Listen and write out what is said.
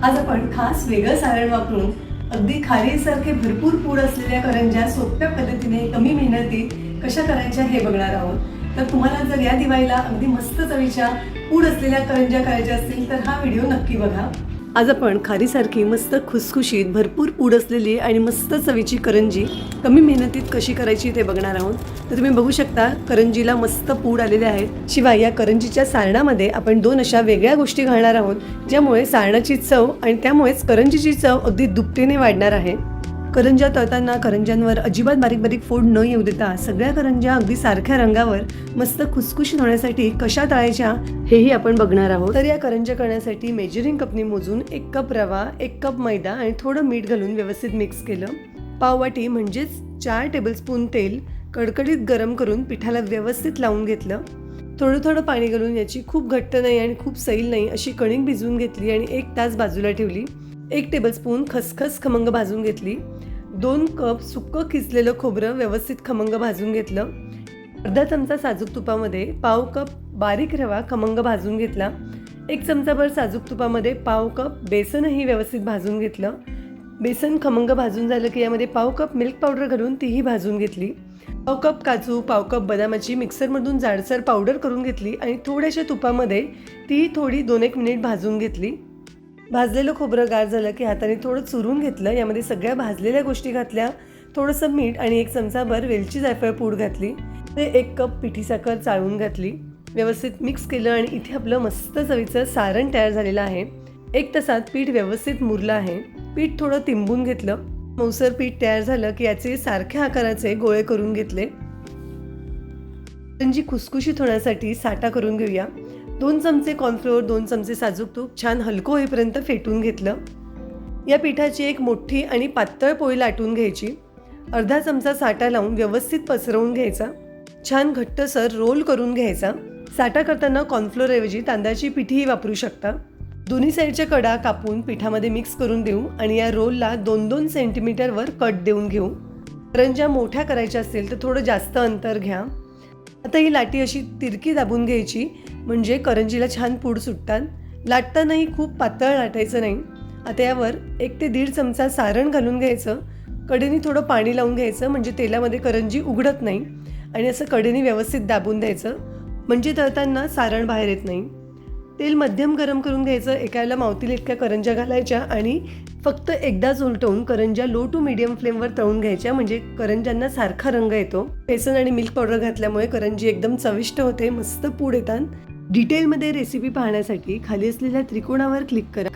आज आपण खास वेगळं सारण वापरून अगदी खारीसारखे भरपूर पूड असलेल्या करंज्या सोप्या पद्धतीने कमी मेहनतीत कशा करायच्या हे बघणार आहोत। तर तुम्हाला जर या दिवाळीला अगदी मस्त चवीच्या पूड असलेल्या करंज्या करायच्या असतील तर हा व्हिडिओ नक्की बघा। आज आपण खारीसारखी मस्त खुसखुशीत भरपूर पूड असलेली आणि मस्त चवीची करंजी कमी मेहनतीत कशी करायची ते बघणार आहोत। तर तुम्ही बघू शकता करंजीला मस्त पूड आलेले आहेत। शिवाय या करंजीच्या सारणामध्ये आपण दोन अशा वेगळ्या गोष्टी घालणार आहोत ज्यामुळे सारणाची चव आणि त्यामुळेच करंजीची चव अगदी दुपटीने वाढणार आहे। करंज्या तळताना करंज्यांवर अजिबात बारीक बारीक फोड न येऊ देता सगळ्या करंज्या अगदी सारख्या रंगावर मस्त खुसखुशीत होण्यासाठी कशा तळायच्या हेही आपण बघणार आहोत। तर या करंज्या करण्यासाठी मेजरिंग कपने मोजून 1 कप रवा, 1 कप मैदा आणि थोडं मीठ घालून व्यवस्थित मिक्स केलं। पाववाटी म्हणजेच 4 टेबलस्पून तेल कडकडीत गरम करून पिठाला व्यवस्थित लावून घेतलं। थोडं थोडं पाणी घालून याची खूप घट्ट नाही आणि खूप सैल नाही अशी कणिक भिजवून घेतली आणि 1 तास बाजूला ठेवली। 1 टेबलस्पून खसखस खमंग भाजून घेतली। 2 कप सुक्कं किसलेलं खोबरं व्यवस्थित खमंग भाजून घेतलं। अर्धा चमचा साजूक तुपामध्ये पाव कप बारीक रवा खमंग भाजून घेतला। 1 चमचाभर साजूक तुपामध्ये पाव कप बेसनही व्यवस्थित भाजून घेतलं। बेसन खमंग भाजून झालं की यामध्ये पाव कप मिल्क पावडर घालून तीही भाजून घेतली। पाव कप काजू, पाव कप बदामाची मिक्सरमधून जाडसर पावडर करून घेतली आणि थोड्याशा तुपामध्ये ती थोडी 2-1 मिनिट भाजून घेतली। भाजलेलं खोबरं गार झालं की हाताने थोडं चुरून घेतलं। यामध्ये सगळ्या भाजलेल्या गोष्टी घातल्या, थोडंसं मीठ आणि 1 चमचाभर वेलची जायफळ पूड घातली। ते 1 कप पिठी साखर चाळून घातली, व्यवस्थित मिक्स केलं आणि इथे आपलं मस्त चवीचं सारण तयार झालेलं आहे। 1 तासात पीठ व्यवस्थित मुरलं आहे। पीठ थोडं तिंबून घेतलं। मऊसर पीठ तयार झालं की याचे सारख्या आकाराचे गोळे करून घेतले। करंजी खुसखुशीत होण्यासाठी साठा करून घेऊया। 2 चमचे कॉर्नफ्लोअर, 2 चमचे साजूक तूप छान हलकं होईपर्यंत फेटून घेतलं। या पिठाची एक मोठी आणि पातळ पोळी लाटून घ्यायची। अर्धा चमचा साठा लावून व्यवस्थित पसरवून घ्यायचा। छान घट्टसर रोल करून घ्यायचा। साठा करताना कॉर्नफ्लोअरऐवजी तांदळाची पिठीही वापरू शकता। दोन्ही साईडच्या कडा कापून पिठामध्ये मिक्स करून देऊ आणि या रोलला 2-2 सेंटीमीटरवर कट देऊन घेऊ। करंज्या मोठ्या करायच्या असतील तर थोडं जास्त अंतर घ्या। आता ही लाटी अशी तिरकी दाबून घ्यायची म्हणजे करंजीला छान पूड सुटतात। लाटतानाही खूप पातळ लाटायचं नाही। आता यावर 1 ते 1.5 चमचा सारण घालून घ्यायचं। कडेने थोडं पाणी लावून घ्यायचं म्हणजे तेलामध्ये करंजी उघडत नाही आणि असं कडेने व्यवस्थित दाबून द्यायचं म्हणजे तळताना सारण बाहेर येत नाही। तेल मध्यम गरम करून घ्यायचं। एकाला मावतील इतक्या करंज्या घालायच्या आणि फक्त एकदाच उलटवून करंज्या लो टू मीडियम फ्लेमवर तळून घ्यायच्या म्हणजे करंज्यांना सारखा रंग येतो। बेसन आणि मिल्क पावडर घातल्यामुळे करंजी एकदम चविष्ट होते, मस्त पूड येतात। डिटेलमध्ये रेसिपी पाहण्यासाठी खाली असलेल्या त्रिकोणावर क्लिक करा।